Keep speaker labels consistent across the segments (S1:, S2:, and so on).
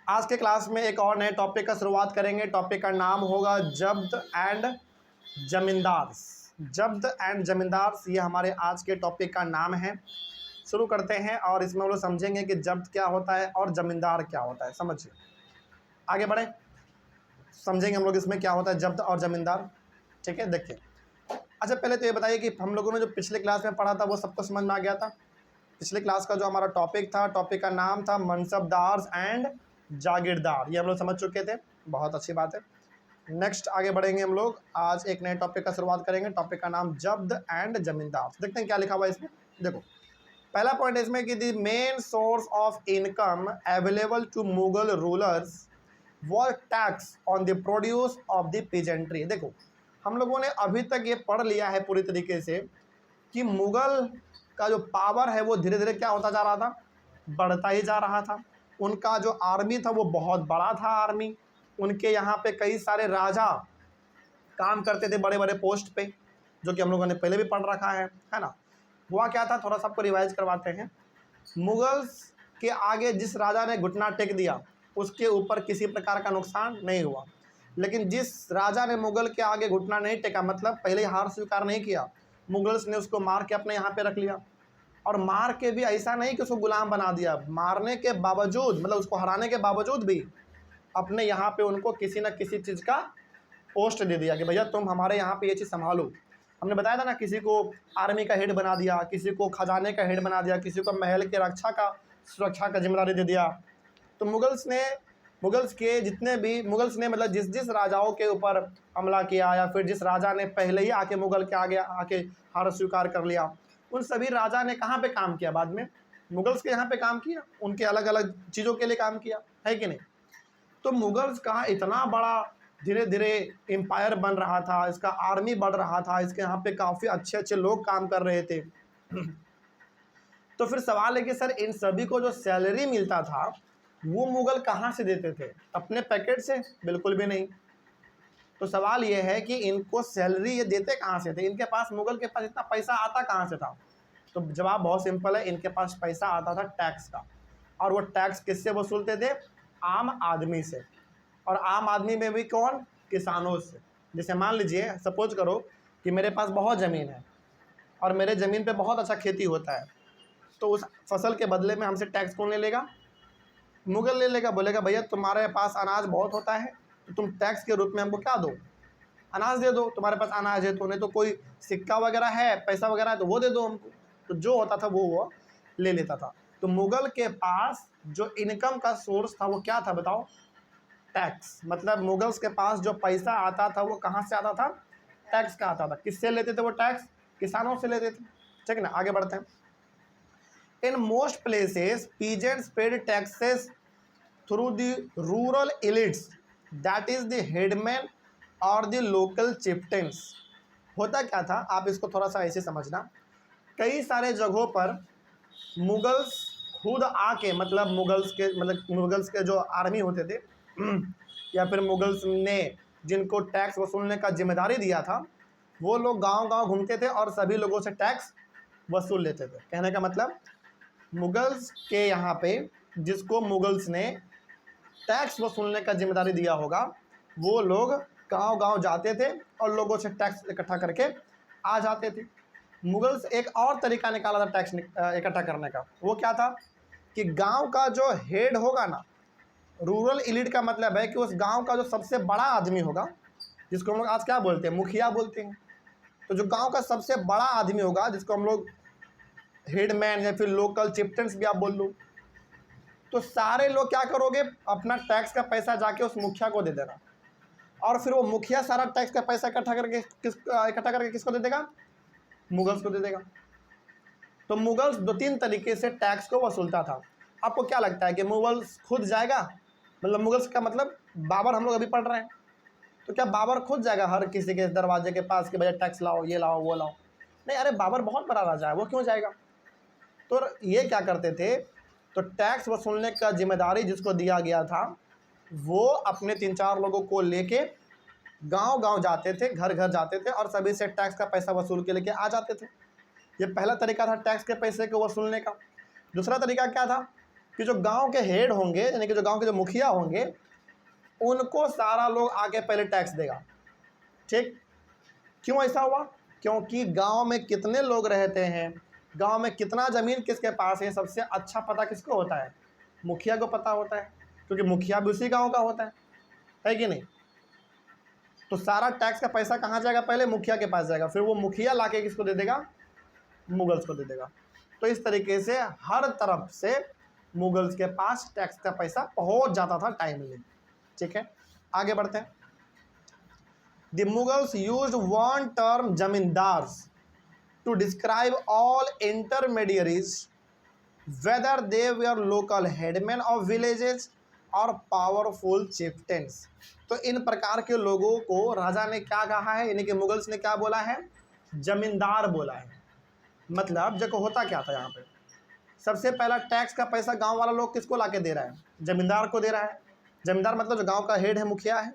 S1: आज के क्लास में एक और नए टॉपिक का शुरुआत करेंगे। टॉपिक का नाम होगा जब्त एंड जमींदार्स। जब्त एंड जमींदार्स ये हमारे आज के टॉपिक का नाम है। शुरू करते हैं और इसमें हम लोग समझेंगे कि जब्त क्या होता है और जमींदार क्या होता है। समझिए, आगे बढ़े, समझेंगे हम लोग इसमें क्या होता है जब्त और जमींदार। ठीक है, देखिए। अच्छा, पहले तो ये बताइए कि हम लोगों ने जो पिछले क्लास में पढ़ा था वो सबको समझ में आ गया था। पिछले क्लास का जो हमारा टॉपिक था, टॉपिक का नाम था मनसबदार एंड जागीरदार। ये हम लोग समझ चुके थे, बहुत अच्छी बात है। नेक्स्ट आगे बढ़ेंगे हम लोग। आज एक नए टॉपिक का शुरुआत करेंगे। टॉपिक का नाम जब्त एंड जमींदार। देखते हैं क्या लिखा हुआ है इसमें। देखो, पहला पॉइंट है इसमें कि the main source of income available to Mughal rulers was tax on the produce of the peasantry. देखो, हम लोगों ने अभी तक ये पढ़ लिया है पूरी तरीके से कि मुगल का जो पावर है वो धीरे धीरे क्या होता जा रहा था, बढ़ता ही जा रहा था। उनका जो आर्मी था वो बहुत बड़ा था आर्मी। उनके यहाँ पे कई सारे राजा काम करते थे बड़े बड़े पोस्ट पे, जो कि हम लोगों ने पहले भी पढ़ रखा है ना। हुआ क्या था, थोड़ा सा आपको रिवाइज करवाते हैं। मुगल्स के आगे जिस राजा ने घुटना टेक दिया उसके ऊपर किसी प्रकार का नुकसान नहीं हुआ, लेकिन जिस राजा ने मुगल के आगे घुटना नहीं टेका, मतलब पहले हार स्वीकार नहीं किया, मुगल्स ने उसको मार के अपने यहाँ पे रख लिया। और मार के भी ऐसा नहीं कि उसको गुलाम बना दिया, मारने के बावजूद, मतलब उसको हराने के बावजूद भी अपने यहाँ पे उनको किसी न किसी चीज़ का पोस्ट दे दिया कि भैया तुम हमारे यहाँ पे ये चीज़ संभालो। हमने बताया था ना, किसी को आर्मी का हेड बना दिया, किसी को खजाने का हेड बना दिया, किसी को महल के रक्षा का सुरक्षा का जिम्मेदारी दे दिया। तो मुगल्स ने मतलब जिस जिस राजाओं के ऊपर हमला किया, या फिर जिस राजा ने पहले ही आके मुगल के आगे आके हार स्वीकार कर लिया, उन सभी राजा ने कहाँ पे काम किया, बाद में मुगल्स के यहाँ पे काम किया, उनके अलग अलग चीज़ों के लिए काम किया, है कि नहीं। तो मुगल्स का इतना बड़ा धीरे धीरे एम्पायर बन रहा था, इसका आर्मी बढ़ रहा था, इसके यहाँ पे काफ़ी अच्छे अच्छे लोग काम कर रहे थे। तो फिर सवाल है कि सर इन सभी को जो सैलरी मिलता था वो मुगल कहाँ से देते थे, अपने पैकेट से? बिल्कुल भी नहीं। तो सवाल ये है कि इनको सैलरी ये देते कहाँ से थे, इनके पास, मुगल के पास इतना पैसा आता कहाँ से था? तो जवाब बहुत सिंपल है, इनके पास पैसा आता था टैक्स का। और वो टैक्स किससे वसूलते थे? आम आदमी से। और आम आदमी में भी कौन? किसानों से। जैसे मान लीजिए, सपोज करो कि मेरे पास बहुत ज़मीन है और मेरे ज़मीन पे बहुत अच्छा खेती होता है, तो उस फसल के बदले में हमसे टैक्स कौन ले लेगा? मुगल ले लेगा। बोलेगा भैया तुम्हारे पास अनाज बहुत होता है तो तुम टैक्स के रूप में हमको क्या दो? अनाज दे दो। तुम्हारे पास अनाज है तो, नहीं तो कोई सिक्का वगैरह है, पैसा वगैरह है तो वो दे दो हमको। तो जो होता था वो ले लेता था। तो मुगल के पास जो इनकम का सोर्स था वो क्या था बताओ? टैक्स। मतलब मुगल्स के पास जो पैसा आता था वो कहाँ से आता था? टैक्स का आता था। किससे लेते थे वो टैक्स? किसानों से लेते थे। ठीक है ना, आगे बढ़ते हैं। In most places peasants paid taxes through the rural elites, that is the headman और द लोकल चिफ्टेंस। होता क्या था, आप इसको थोड़ा सा ऐसे समझना। कई सारे जगहों पर मुगल्स खुद आके, मतलब मुगल्स के जो आर्मी होते थे या फिर मुगल्स ने जिनको टैक्स वसूलने का जिम्मेदारी दिया था, वो लोग गांव गांव घूमते थे और सभी लोगों से टैक्स वसूल लेते थे। कहने का मतलब, मुगल्स के यहाँ पे जिसको मुगल्स ने टैक्स वसूलने का जिम्मेदारी दिया होगा, वो लोग गांव गांव जाते थे और लोगों से टैक्स इकट्ठा करके आ जाते थे। मुगल्स एक और तरीका निकाला था टैक्स इकट्ठा करने का। वो क्या था कि गांव का जो हेड होगा ना, रूरल एलिट का मतलब है कि उस गांव का जो सबसे बड़ा आदमी होगा, जिसको हम लोग आज क्या बोलते हैं, मुखिया बोलते हैं। तो जो गांव का सबसे बड़ा आदमी होगा, जिसको हम लोग हेडमैन या फिर लोकल चिफ्टेंस भी आप बोल लो, तो सारे लोग क्या करोगे, अपना टैक्स का पैसा जाके उस मुखिया को दे देना। और फिर वो मुखिया सारा टैक्स का पैसा इकट्ठा करके किसको दे देगा? मुगल्स को दे देगा। तो मुगल्स 2-3 तरीके से टैक्स को वसूलता था। आपको क्या लगता है कि मुगल्स खुद जाएगा? मतलब मुगल्स का मतलब बाबर हम लोग अभी पढ़ रहे हैं, तो क्या बाबर खुद जाएगा हर किसी के दरवाजे के पास कि भैया टैक्स लाओ, ये लाओ, वो लाओ? नहीं, अरे बाबर बहुत बड़ा राजा है, वो क्यों जाएगा? तो ये क्या करते थे, तो टैक्स वसूलने का जिम्मेदारी जिसको दिया गया था वो अपने 3-4 लोगों को लेके गांव गांव जाते थे, घर घर जाते थे और सभी से टैक्स का पैसा वसूल के लेके आ जाते थे। ये पहला तरीका था टैक्स के पैसे को वसूलने का। दूसरा तरीका क्या था कि जो गांव के हेड होंगे, यानी कि जो गांव के जो मुखिया होंगे, उनको सारा लोग आके पहले टैक्स देगा। ठीक, क्यों ऐसा हुआ? क्योंकि गांव में कितने लोग रहते हैं, गांव में कितना ज़मीन किसके पास है, सबसे अच्छा पता किसको होता है? मुखिया को पता होता है, क्योंकि मुखिया भी उसी गांव का होता है कि नहीं? तो सारा टैक्स का पैसा कहाँ जाएगा? पहले मुखिया के पास जाएगा, फिर वो मुखिया लाके किसको दे देगा? मुगल्स को दे देगा। तो इस तरीके से हर तरफ से मुगल्स के पास टैक्स का पैसा पहुंच जाता था टाइमली। ठीक है, आगे बढ़ते हैं। The Mughals used one term zamindars to describe all intermediaries whether they were local headman of villages और पावरफुल चिफ्टेंस। तो इन प्रकार के लोगों को राजा ने क्या कहा है, यानी कि मुगल्स ने क्या बोला है? जमींदार बोला है। मतलब देखो होता क्या था यहाँ पे, सबसे पहला टैक्स का पैसा गांव वाला लोग किसको लाके दे रहा है? जमींदार को दे रहा है। जमींदार मतलब जो गांव का हेड है, मुखिया है।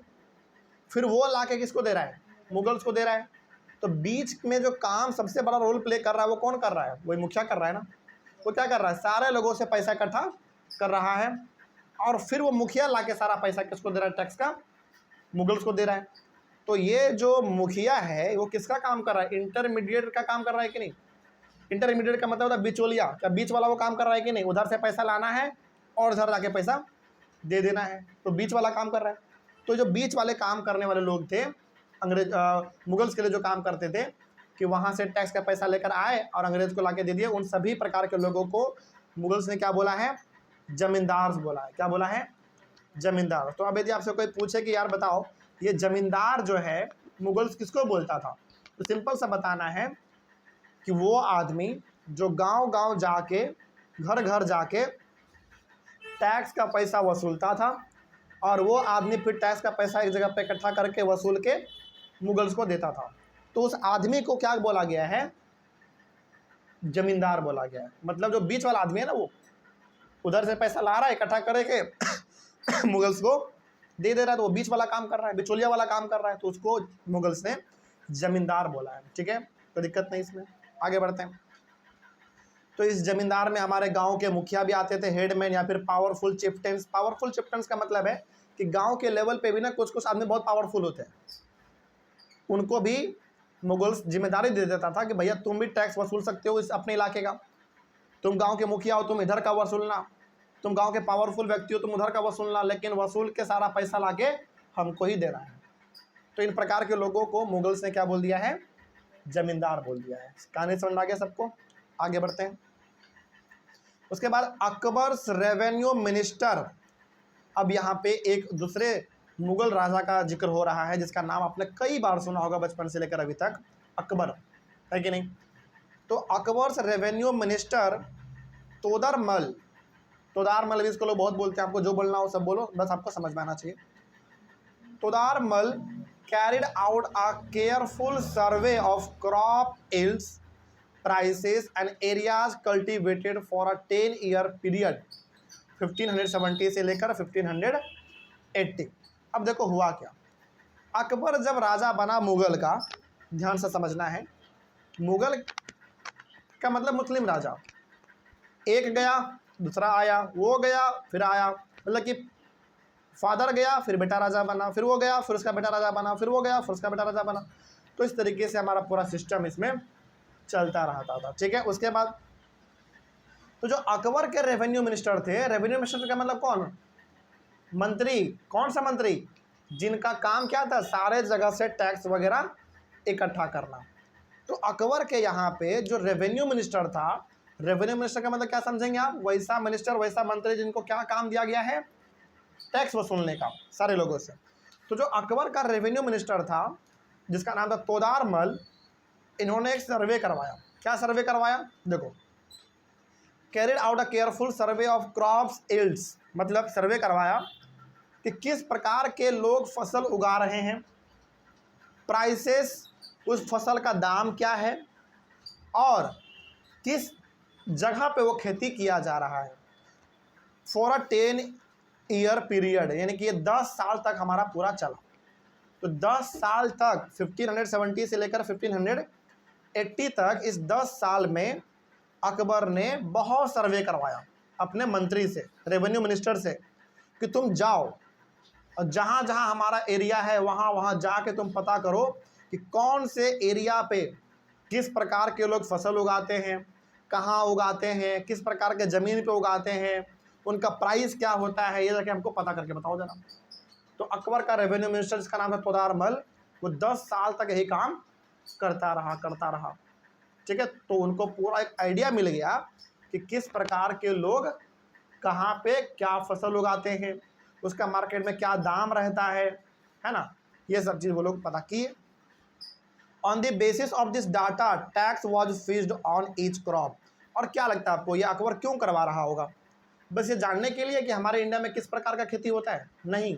S1: फिर वो लाके किसको दे रहा है? मुगल्स को दे रहा है। तो बीच में जो काम सबसे बड़ा रोल प्ले कर रहा है वो कौन कर रहा है? वही मुखिया कर रहा है ना। वो क्या कर रहा है? सारे लोगों से पैसा इकट्ठा कर रहा है, और फिर वो मुखिया लाके सारा पैसा किसको दे रहा है? टैक्स का मुगल्स को दे रहा है। तो ये जो मुखिया है वो किसका काम कर रहा है? इंटरमीडिएट का काम कर रहा है कि नहीं? इंटरमीडिएट का मतलब होता है बिचौलिया, क्या बीच वाला वो काम कर रहा है कि नहीं? उधर से पैसा लाना है और उधर जाके पैसा दे देना है, तो बीच वाला काम कर रहा है। तो जो बीच वाले काम करने वाले लोग थे, मुगल्स के लिए जो काम करते थे, कि वहाँ से टैक्स का पैसा लेकर आए और अंग्रेज को लाके दे दिए, उन सभी प्रकार के लोगों को मुगल्स ने क्या बोला है? जमींदार बोला है। क्या बोला है? जमींदार। तो अब यदि आपसे कोई पूछे कि यार बताओ ये जमींदार जो है मुगल्स किसको बोलता था, तो सिंपल सा बताना है कि वो आदमी जो गांव गांव जाके, घर घर जाके टैक्स का पैसा वसूलता था, और वो आदमी फिर टैक्स का पैसा एक जगह पे इकट्ठा करके वसूल के मुगल्स को देता था। तो उस आदमी को क्या बोला गया है? जमींदार बोला गया है। मतलब जो बीच वाला आदमी है ना, वो उधर से पैसा ला रहा है इकट्ठा करके मुगल्स को दे दे रहा है, तो वो बीच वाला काम कर रहा है, बिचौलिया वाला काम कर रहा है, तो उसको मुगल्स ने जमींदार बोला है। ठीक है, कोई दिक्कत नहीं इसमें, आगे बढ़ते हैं। तो इस जमींदार में हमारे गांव के मुखिया भी आते थे, हेडमैन या फिर पावरफुल चिफ्टेंस। पावरफुल चिफ्टेंस का मतलब है कि गांव के लेवल पे भी ना कुछ कुछ आदमी बहुत पावरफुल होते हैं, उनको भी मुगल्स जिम्मेदारी दे देता था कि भैया तुम भी टैक्स वसूल सकते हो इस अपने इलाके का, तुम गांव के मुखिया हो, तुम इधर का वसूलना, तुम गांव के पावरफुल व्यक्ति हो, तुम उधर का वसूलना, लेकिन वसूल के सारा पैसा लाके हमको ही देना है। तो इन प्रकार के लोगों को मुगल्स ने क्या बोल दिया है? जमींदार बोल दिया है। कहानी समझ आ गया सबको, आगे बढ़ते हैं। उसके बाद अकबर्स रेवेन्यू मिनिस्टर। अब यहाँ पे एक दूसरे मुगल राजा का जिक्र हो रहा है जिसका नाम आपने कई बार सुना होगा बचपन से लेकर अभी तक, अकबर, है कि नहीं? तो अकबर्स रेवेन्यू मिनिस्टर तोदरमल, तोदारमल भी इसको लोग बहुत बोलते हैं, आपको जो बोलना हो सब बोलो, बस आपको समझ में आना चाहिए। तोदारमल carried out a careful survey of crop yields, prices and areas cultivated for a 10-year period 1570 से लेकर 1580। अब देखो हुआ क्या, अकबर जब राजा बना मुगल का, ध्यान से समझना है, मुगल का मतलब मुस्लिम राजा, एक गया दूसरा आया, वो गया फिर आया, मतलब कि फादर गया फिर बेटा राजा बना, फिर वो गया फिर उसका बेटा राजा बना, फिर वो गया फिर उसका बेटा राजा बना। तो इस तरीके से हमारा पूरा सिस्टम इसमें चलता रहता था। ठीक है, उसके बाद तो जो अकबर के रेवेन्यू मिनिस्टर थे, रेवेन्यू मिनिस्टर का मतलब कौन? मंत्री। कौन सा मंत्री? जिनका काम क्या था? सारे जगह से टैक्स वगैरह इकट्ठा करना। तो अकबर के यहाँ पे जो रेवेन्यू मिनिस्टर था, रेवेन्यू मिनिस्टर का मतलब क्या समझेंगे आप? वैसा मिनिस्टर, वैसा मंत्री जिनको क्या काम दिया गया है? टैक्स वसूलने का सारे लोगों से। तो जो अकबर का रेवेन्यू मिनिस्टर था जिसका नाम था तोदारमल, इन्होंने एक सर्वे करवाया। क्या सर्वे करवाया? देखो, carried out a careful survey of crops yields, मतलब सर्वे करवाया कि किस प्रकार के लोग फसल उगा रहे हैं, प्राइसेस, उस फसल का दाम क्या है, और किस जगह पे वो खेती किया जा रहा है, फॉर अ 10-year पीरियड, यानी कि ये 10 साल तक हमारा पूरा चला। तो 10 साल तक 1570 से लेकर 1580 तक, इस 10 साल में अकबर ने बहुत सर्वे करवाया। अपने मंत्री से, रेवेन्यू मिनिस्टर से, कि तुम जाओ और जहाँ जहाँ हमारा एरिया है वहाँ वहाँ जाके तुम पता करो कि कौन से एरिया पे किस प्रकार के लोग फसल उगाते हैं, कहाँ उगाते हैं, किस प्रकार के ज़मीन पे उगाते हैं, उनका प्राइस क्या होता है, ये जाके हमको पता करके बताओ जरा। तो अकबर का रेवेन्यू मिनिस्टर, जिसका नाम है तोदारमल, वो 10 साल तक यही काम करता रहा। ठीक है, तो उनको पूरा एक आइडिया मिल गया कि किस प्रकार के लोग कहाँ पे क्या फसल उगाते हैं, उसका मार्केट में क्या दाम रहता है ना, ये सब चीज़ वो लोग पता किए। On the basis of this data tax was fixed on each crop. और क्या लगता है आपको, ये अकबर क्यों करवा रहा होगा? बस ये जानने के लिए कि हमारे इंडिया में किस प्रकार का खेती होता है? नहीं,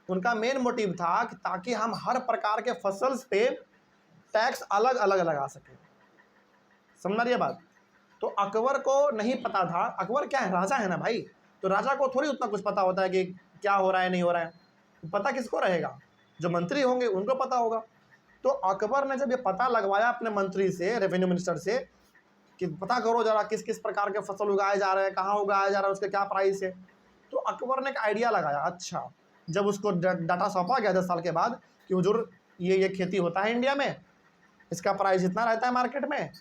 S1: उनका मेन मोटिव था कि ताकि हम हर प्रकार के फसल्स पे टैक्स अलग अलग लगा सकें। समझ रही है बात? तो अकबर को नहीं पता था, अकबर क्या है, राजा है ना भाई, तो राजा को थोड़ी उतना कुछ पता होता है कि क्या हो रहा है नहीं हो रहा है। पता किसको रहेगा? जो मंत्री होंगे उनको पता होगा। तो अकबर ने जब ये पता लगवाया अपने मंत्री से, रेवेन्यू मिनिस्टर से, कि पता करो जरा किस किस प्रकार के फसल उगाए जा रहे हैं, कहाँ उगाया जा रहा है, उसके क्या प्राइस है, तो अकबर ने एक आइडिया लगाया। अच्छा, जब उसको डाटा सौंपा गया 10 साल के बाद कि हुजूर ये खेती होता है इंडिया में, इसका प्राइस इतना रहता है मार्केट में,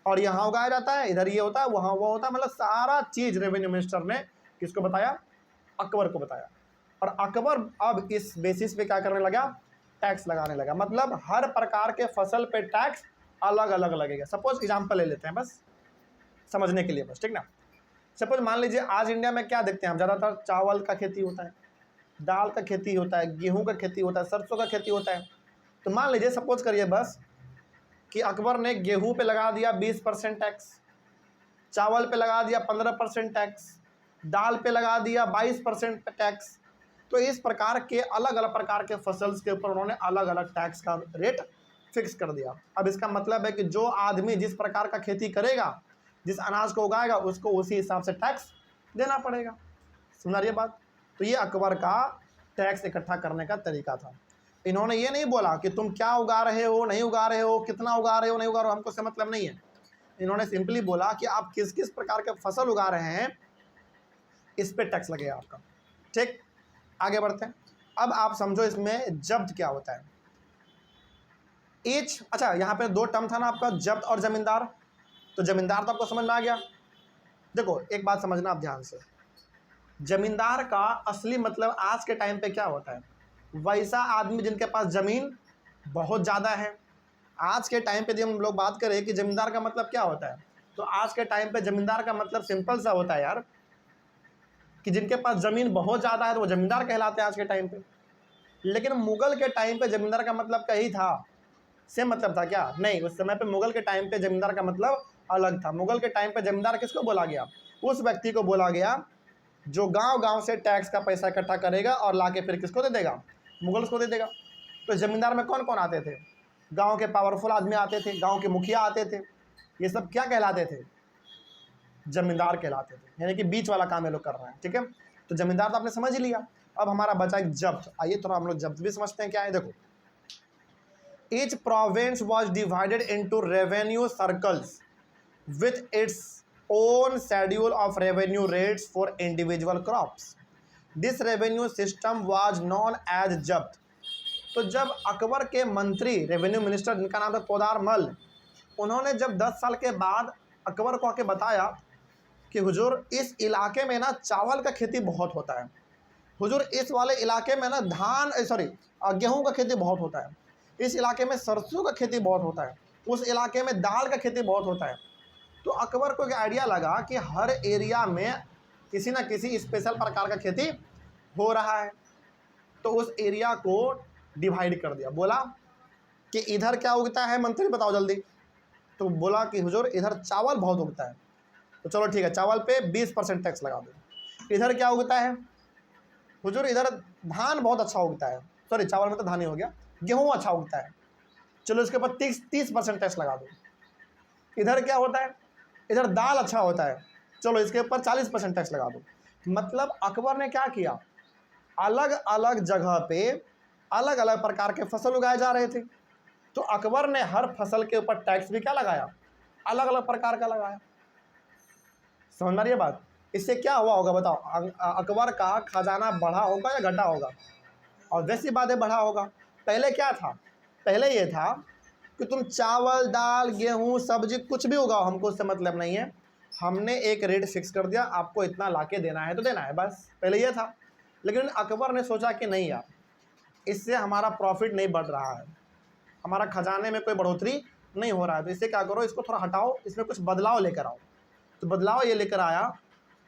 S1: और यहाँ उगाया जाता है, इधर ये होता है, वहाँ वो होता है, मतलब सारा चीज़ रेवेन्यू मिनिस्टर ने किसको बताया? अकबर को बताया। और अकबर अब इस बेसिस पे क्या करने लगा? टैक्स लगाने लगा। मतलब हर प्रकार के फसल पे टैक्स अलग अलग लगेगा। सपोज एग्जाम्पल ले लेते हैं बस समझने के लिए, बस ठीक ना। सपोज मान लीजिए आज इंडिया में क्या देखते हैं हम, ज़्यादातर चावल का खेती होता है, दाल का खेती होता है, गेहूं का खेती होता है, सरसों का खेती होता है। तो मान लीजिए सपोज करिए बस कि अकबर ने गेहूं पे लगा दिया 20% टैक्स, चावल पे लगा दिया 15% टैक्स, दाल पे लगा दिया 22% टैक्स। तो इस प्रकार के अलग अलग प्रकार के फसल्स के ऊपर उन्होंने अलग अलग टैक्स का रेट फिक्स कर दिया। अब इसका मतलब है कि जो आदमी जिस प्रकार का खेती करेगा, जिस अनाज को उगाएगा, उसको उसी हिसाब से टैक्स देना पड़ेगा। सुना रही है बात? तो ये अकबर का टैक्स इकट्ठा करने का तरीका था। इन्होंने ये नहीं बोला कि तुम क्या उगा रहे हो, नहीं उगा रहे हो, कितना उगा रहे हो, नहीं उगा रहे हो, हमको से मतलब नहीं है। इन्होंने सिंपली बोला कि आप किस किस प्रकार के फसल उगा रहे हैं, इस पे टैक्स लगेगा आपका। ठीक, आगे बढ़ते हैं। अब आप समझो इसमें जब्त क्या होता है। अच्छा, यहाँ पे 2 टर्म था ना आपका, जब्त और जमींदार। तो जमींदार तो आपको समझ में आ गया। देखो एक बात समझना आप ध्यान से, जमींदार का असली मतलब आज के टाइम पे क्या होता है? वैसा आदमी जिनके पास ज़मीन बहुत ज़्यादा है। आज के टाइम पे यदि हम लोग बात करें कि ज़मींदार का मतलब क्या होता है, तो आज के टाइम पे ज़मींदार का मतलब सिंपल सा होता है यार, कि जिनके पास ज़मीन बहुत ज़्यादा है तो वो ज़मींदार कहलाते हैं आज के टाइम पे। लेकिन मुगल के टाइम पे ज़मींदार का मतलब क्या ही था? सेम मतलब था क्या? नहीं, उस समय पे मुगल के टाइम पे ज़मींदार का मतलब अलग था। मुगल के टाइम पे ज़मींदार किसको बोला गया? उस व्यक्ति को बोला गया जो गांव-गांव से टैक्स का पैसा इकट्ठा करेगा और लाके फिर किसको दे देगा? मुगल्स को दे देगा। तो ज़मींदार में कौन कौन आते थे? गांव के पावरफुल आदमी आते थे, गांव के मुखिया आते थे। ये सब क्या कहलाते थे? जमींदार कहलाते थे। यानी कि बीच वाला काम ये लोग कर रहे हैं। ठीक है, तो जमींदार तो आपने समझ ही लिया। अब हमारा बचा एक जब्त। आइए थोड़ा हम लोग जब्त भी समझते हैं क्या है। देखो, each province was divided into revenue circles with its own schedule of revenue rates for individual crops. This revenue system was known as जब्त। तो जब अकबर के मंत्री, रेवेन्यू मिनिस्टर जिनका नाम था तोदारमल, उन्होंने जब 10 साल के बाद अकबर को आके बताया कि हुजूर इस इलाके में ना चावल का खेती बहुत होता है, हुजूर इस वाले इलाके में ना गेहूं का खेती बहुत होता है, इस इलाके में सरसों का खेती बहुत होता है, उस इलाके में दाल का खेती बहुत होता है। तो अकबर को एक आइडिया लगा कि हर एरिया में किसी ना किसी स्पेशल प्रकार का खेती हो रहा है। तो उस एरिया को डिवाइड कर दिया। बोला कि इधर क्या उगता है मंत्री बताओ जल्दी। तो बोला कि हुजूर इधर चावल बहुत उगता है। तो चलो ठीक है, चावल पे 20% टैक्स लगा दो। इधर क्या उगता है? हुजूर इधर धान बहुत अच्छा उगता है। सॉरी, चावल में तो धान ही हो गया। गेहूँ अच्छा उगता है, चलो इसके ऊपर 30% टैक्स लगा दो। इधर क्या होता है? इधर दाल अच्छा होता है, चलो इसके ऊपर 40% टैक्स लगा दो। मतलब अकबर ने क्या किया, अलग अलग जगह पे अलग अलग प्रकार के फसल उगाए जा रहे थे, तो अकबर ने हर फसल के ऊपर टैक्स भी क्या लगाया, अलग अलग प्रकार का लगाया। समझ में आ रही है बात? इससे क्या हुआ होगा बताओ? अकबर का खजाना बढ़ा होगा या घटा होगा? और वैसी बातें बढ़ा होगा। पहले क्या था? पहले ये था कि तुम चावल, दाल, गेहूँ, सब्जी कुछ भी उगाओ, हमको उससे मतलब नहीं है, हमने एक रेट फिक्स कर दिया, आपको इतना लाके देना है तो देना है, बस। पहले ये था। लेकिन अकबर ने सोचा कि नहीं यार, इससे हमारा प्रॉफिट नहीं बढ़ रहा है, हमारा खजाने में कोई बढ़ोतरी नहीं हो रहा है, तो इससे क्या करो, इसको थोड़ा हटाओ, इसमें कुछ बदलाव लेकर आओ। तो बदलाव ये लेकर आया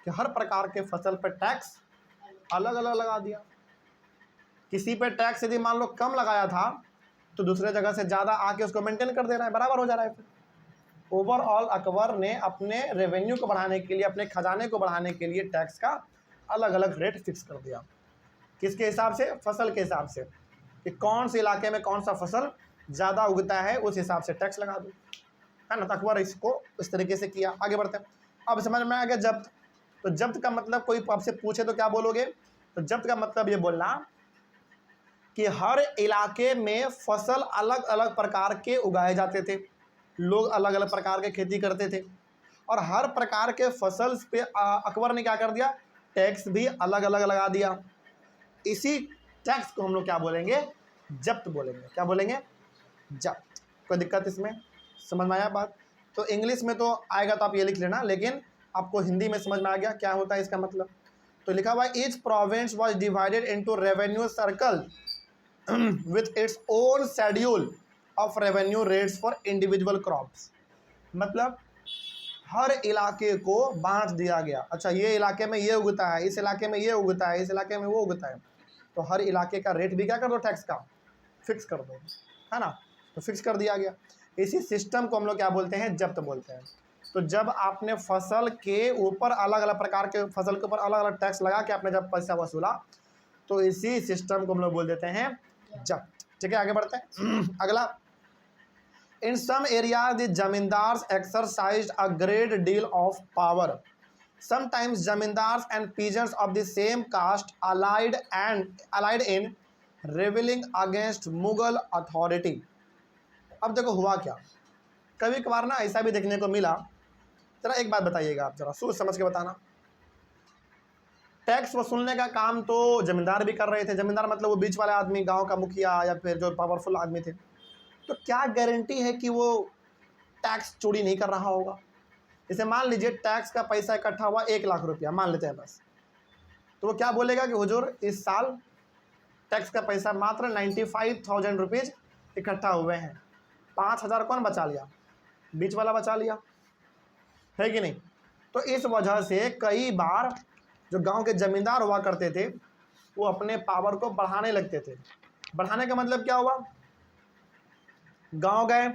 S1: कि हर प्रकार के फसल पर टैक्स अलग अलग लगा दिया। किसी पे टैक्स यदि मान लो कम लगाया था तो दूसरे जगह से ज़्यादा आके उसको मेंटेन कर दे रहा है, बराबर हो जा रहा है। फिर ओवरऑल अकबर ने अपने रेवेन्यू को बढ़ाने के लिए, अपने खजाने को बढ़ाने के लिए टैक्स का अलग अलग रेट फिक्स कर दिया। किसके हिसाब से? फसल के हिसाब से, कि कौन से इलाके में कौन सा फसल ज़्यादा उगता है, उस हिसाब से टैक्स लगा दो, है ना। तो अकबर इसको इस तरीके से किया। आगे बढ़ते हैं। अब समझ में आ गया जब्त। तो जब्त का मतलब कोई आपसे पूछे तो क्या बोलोगे? तो जब्त का मतलब ये बोलना कि हर इलाके में फसल अलग अलग प्रकार के उगाए जाते थे, लोग अलग अलग प्रकार के खेती करते थे, और हर प्रकार के फसल पे अकबर ने क्या कर दिया? टैक्स भी अलग अलग लगा दिया। इसी टैक्स को हम लोग क्या बोलेंगे? जब्त बोलेंगे। क्या बोलेंगे? जब्त। कोई दिक्कत इसमें? समझ में आया बात? तो इंग्लिश में तो आएगा तो आप ये लिख लेना, लेकिन आपको हिंदी में समझ में आ गया क्या होता है इसका मतलब? तो लिखा हुआ है, each province was divided into revenue circle with its own schedule of revenue rates for individual crops। मतलब हर इलाके को बांट दिया गया। अच्छा, ये इलाके में ये उगता है, इस इलाके में ये उगता है, इस इलाके में वो उगता है, तो हर इलाके का रेट भी क्या कर दो? टैक्स का फिक्स कर दो, है ना। तो फिक्स कर दिया गया। इसी सिस्टम को हम लोग क्या बोलते हैं? जब्त बोलते हैं। तो जब आपने फसल के ऊपर अलग अलग प्रकार के फसल के ऊपर अलग अलग टैक्स लगा के आपने जब पैसा वसूला, तो इसी सिस्टम को हम लोग बोल देते हैं जब्त। ठीक है, आगे बढ़ते हैं। अगला, in some areas the zamindars exercised a great deal of power, sometimes zamindars and peasants of the same caste allied in rebelling against Mughal authority. अब देखो हुआ क्या, कभी कभार ना ऐसा भी देखने को मिला। जरा एक बात बताइएगा, आप जरा सोच समझ के बताना। टैक्स वसूलने का काम तो जमींदार भी कर रहे थे। जमींदार मतलब वो बीच वाले आदमी, गांव का मुखिया या फिर जो पावरफुल आदमी थे। तो क्या गारंटी है कि वो टैक्स चोरी नहीं कर रहा होगा? जैसे मान लीजिए टैक्स का पैसा इकट्ठा हुआ 1 लाख रुपया, मान लेते हैं बस। तो वो क्या बोलेगा कि हुजूर इस साल टैक्स का पैसा मात्र 95,000 रुपीज़ इकट्ठा हुए हैं, 5,000 कौन बचा लिया? बीच वाला बचा लिया, है कि नहीं? तो इस वजह से कई बार जो गांव के जमींदार हुआ करते थे वो अपने पावर को बढ़ाने लगते थे। बढ़ाने का मतलब क्या हुआ? गांव गए,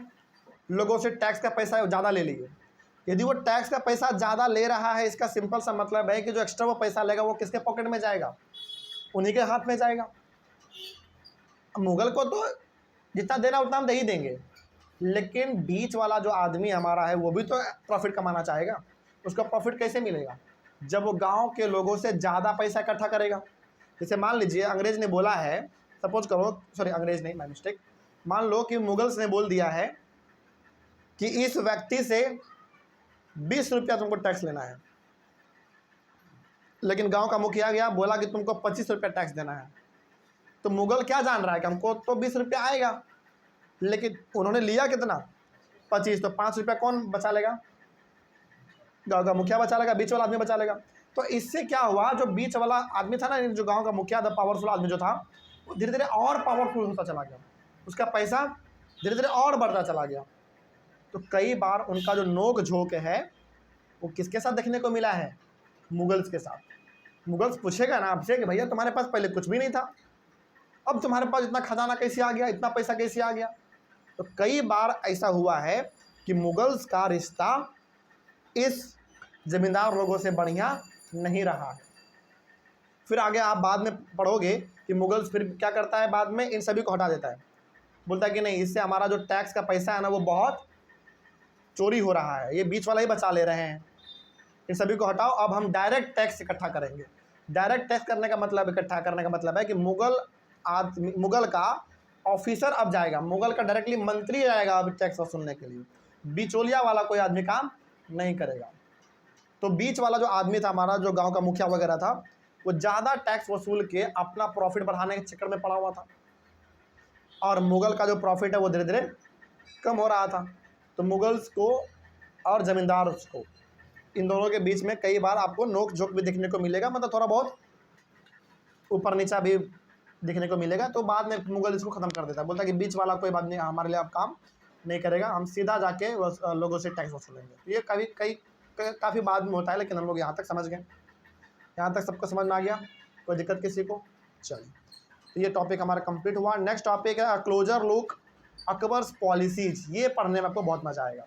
S1: लोगों से टैक्स का पैसा ज़्यादा ले लिए। यदि वो टैक्स का पैसा ज़्यादा ले रहा है, इसका सिंपल सा मतलब है कि जो एक्स्ट्रा वो पैसा लेगा वो किसके पॉकेट में जाएगा? उन्हीं के हाथ में जाएगा। मुगल को तो जितना देना उतना हम दे ही देंगे, लेकिन बीच वाला जो आदमी हमारा है वो भी तो प्रॉफिट कमाना चाहेगा। उसका प्रॉफिट कैसे मिलेगा? जब वो गांव के लोगों से ज़्यादा पैसा इकट्ठा करेगा। जैसे मान लीजिए अंग्रेज ने बोला है, सपोज करो, सॉरी अंग्रेज नहीं, माय मिस्टेक, मान लो कि मुगल्स ने बोल दिया है कि इस व्यक्ति से 20 रुपया तुमको टैक्स लेना है, लेकिन गांव का मुखिया गया बोला कि तुमको 25 रुपया टैक्स देना है। तो मुगल क्या जान रहा है कि हमको तो 20 रुपया आएगा, लेकिन उन्होंने लिया कितना? 25। तो 5 रुपया कौन बचा लेगा? गांव का मुखिया बचा लेगा, बीच वाला आदमी बचा लेगा। तो इससे क्या हुआ, जो बीच वाला आदमी था ना, जो गांव का मुखिया था, पावरफुल आदमी जो था, वो धीरे धीरे और पावरफुल होता चला गया, उसका पैसा धीरे धीरे और बढ़ता चला गया। तो कई बार उनका जो नोक झोंक है वो किसके साथ देखने को मिला है? मुगल्स के साथ। मुगल्स पूछेगा ना आपसे कि भैया तुम्हारे पास पहले कुछ भी नहीं था, अब तुम्हारे पास इतना खजाना कैसे आ गया, इतना पैसा कैसे आ गया? तो कई बार ऐसा हुआ है कि मुगल्स का रिश्ता इस जमींदार लोगों से बढ़िया नहीं रहा है। फिर आगे आप बाद में पढ़ोगे कि मुगल्स फिर क्या करता है, बाद में इन सभी को हटा देता है। बोलता है कि नहीं, इससे हमारा जो टैक्स का पैसा है ना वो बहुत चोरी हो रहा है, ये बीच वाला ही बचा ले रहे हैं, इन सभी को हटाओ, अब हम डायरेक्ट टैक्स इकट्ठा करेंगे। डायरेक्ट टैक्स करने का मतलब, इकट्ठा करने का मतलब है कि मुगल का ऑफिसर अब जाएगा, मुगल का डायरेक्टली मंत्री जाएगा अब टैक्स वसूलने के लिए, बिचौलिया वाला कोई आदमी काम नहीं करेगा। तो बीच वाला जो आदमी था हमारा, जो गांव का मुखिया वगैरह था, वो ज़्यादा टैक्स वसूल के अपना प्रॉफिट बढ़ाने के चक्कर में पड़ा हुआ था, और मुगल का जो प्रॉफिट है वो धीरे धीरे कम हो रहा था। तो मुगल्स को और ज़मींदार को, इन दोनों के बीच में कई बार आपको नोक झोंक भी देखने को मिलेगा, मतलब थोड़ा बहुत ऊपर नीचा भी देखने को मिलेगा। तो बाद में मुगल इसको ख़त्म कर देता है, बोलता है कि बीच वाला कोई बात नहीं, हमारे लिए आप काम नहीं करेगा, हम सीधा जाके लोगों से टैक्स वसूलेंगे। ये काफ़ी बाद में होता है, लेकिन हम लोग यहाँ तक समझ गए। यहाँ तक सबको समझ में आ गया? कोई दिक्कत किसी को? चलिए, तो ये टॉपिक हमारा कंप्लीट हुआ। नेक्स्ट टॉपिक है क्लोजर लुक अकबर्स पॉलिसीज। ये पढ़ने में आपको बहुत मज़ा आएगा।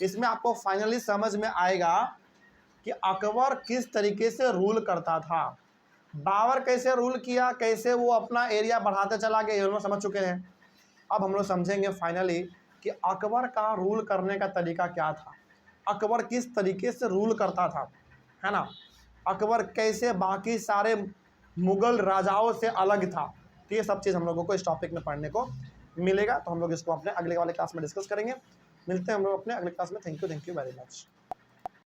S1: इसमें आपको फाइनली समझ में आएगा कि अकबर किस तरीके से रूल करता था, बाबर कैसे रूल किया, कैसे वो अपना एरिया बढ़ाते चला गया, ये हम लोग समझ चुके हैं। अब हम लोग समझेंगे फाइनली कि अकबर का रूल करने का तरीका क्या था, अकबर किस तरीके से रूल करता था, है ना, अकबर कैसे बाकी सारे मुग़ल राजाओं से अलग था। तो ये सब चीज़ हम लोगों को इस टॉपिक में पढ़ने को मिलेगा। तो हम लोग इसको अपने अगले वाले क्लास में डिस्कस करेंगे। मिलते हैं हम लोग अपने अगले क्लास में। Thank you very much.